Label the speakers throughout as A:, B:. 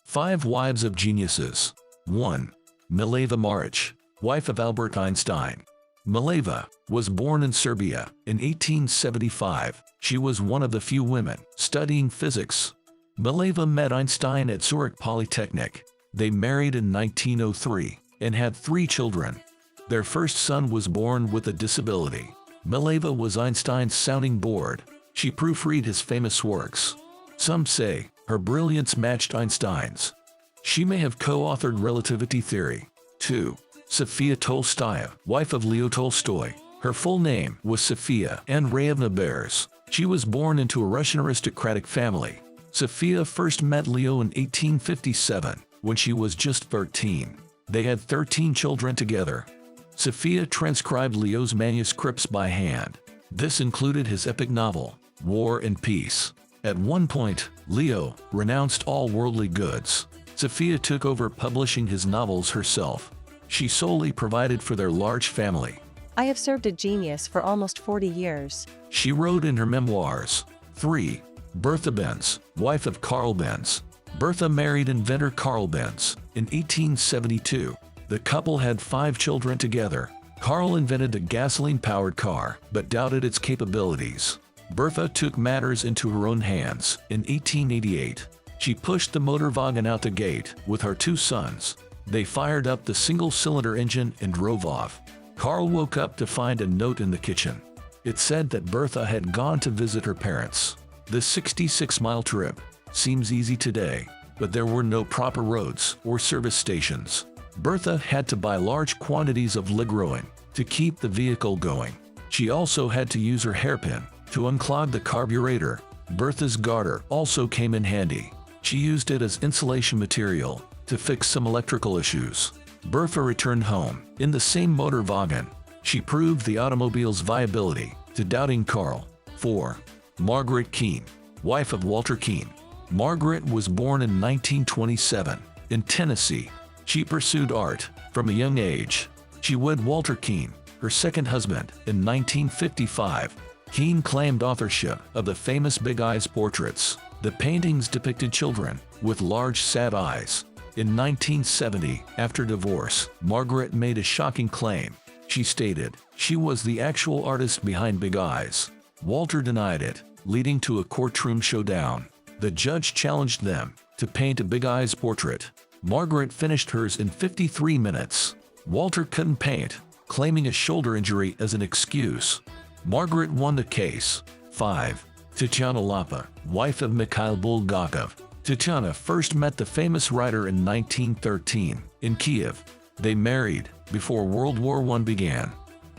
A: 5 Wives of Geniuses. 1. Mileva Maric, wife of Albert Einstein. Mileva was born in Serbia in 1875. She was one of the few women studying physics. Mileva met Einstein at Zurich Polytechnic. They married in 1903 and had 3 children. Their first son was born with a disability. Mileva was Einstein's sounding board. She proofread his famous works. Some say her brilliance matched Einstein's. She may have co-authored relativity theory. 2. Sophia Tolstaya, wife of Leo Tolstoy. Her full name was Sophia Andreevna Bears. She was born into a Russian aristocratic family. Sophia first met Leo in 1857, when she was just 13. They had 13 children together. Sophia transcribed Leo's manuscripts by hand. This included his epic novel, War and Peace. At one point, Leo renounced all worldly goods. Sophia took over publishing his novels herself. She solely provided for their large family.
B: I have served a genius for almost 40 years.
A: She wrote in her memoirs. 3. Bertha Benz, wife of Carl Benz. Bertha married inventor Carl Benz in 1872. The couple had 5 children together. Carl invented a gasoline-powered car, but doubted its capabilities. Bertha took matters into her own hands. In 1888, she pushed the motor wagon out the gate with her 2 sons. They fired up the single-cylinder engine and drove off. Carl woke up to find a note in the kitchen. It said that Bertha had gone to visit her parents. The 66-mile trip seems easy today, but there were no proper roads or service stations. Bertha had to buy large quantities of Ligroin to keep the vehicle going. She also had to use her hairpin to unclog the carburetor. Bertha's garter also came in handy. She used it as insulation material to fix some electrical issues. Bertha returned home in the same motor wagon. She proved the automobile's viability to doubting Carl. 4. Margaret Keene, wife of Walter Keene. Margaret was born in 1927 in Tennessee. She pursued art from a young age. She wed Walter Keene, her second husband, in 1955. Keene claimed authorship of the famous Big Eyes portraits. The paintings depicted children with large sad eyes. In 1970, after divorce, Margaret made a shocking claim. She stated she was the actual artist behind Big Eyes. Walter denied it, leading to a courtroom showdown. The judge challenged them to paint a Big Eyes portrait. Margaret finished hers in 53 minutes. Walter couldn't paint, claiming a shoulder injury as an excuse. Margaret won the case. 5. Tatyana Lapa, wife of Mikhail Bulgakov. Tatyana first met the famous writer in 1913 in Kiev. They married before World War I began.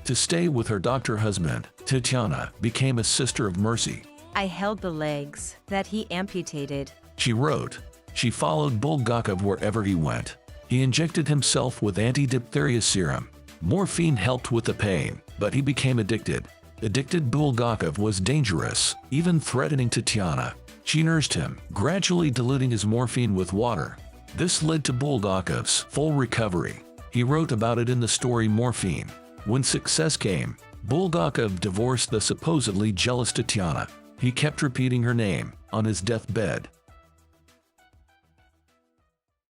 A: To stay with her doctor husband, Tatyana became a Sister of Mercy.
B: I held the legs that he amputated.
A: She wrote, she followed Bulgakov wherever he went. He injected himself with anti-diphtheria serum. Morphine helped with the pain, but he became addicted. Addicted Bulgakov was dangerous, even threatening Tatyana. She nursed him, gradually diluting his morphine with water. This led to Bulgakov's full recovery. He wrote about it in the story Morphine. When success came, Bulgakov divorced the supposedly jealous Tatyana. He kept repeating her name on his deathbed.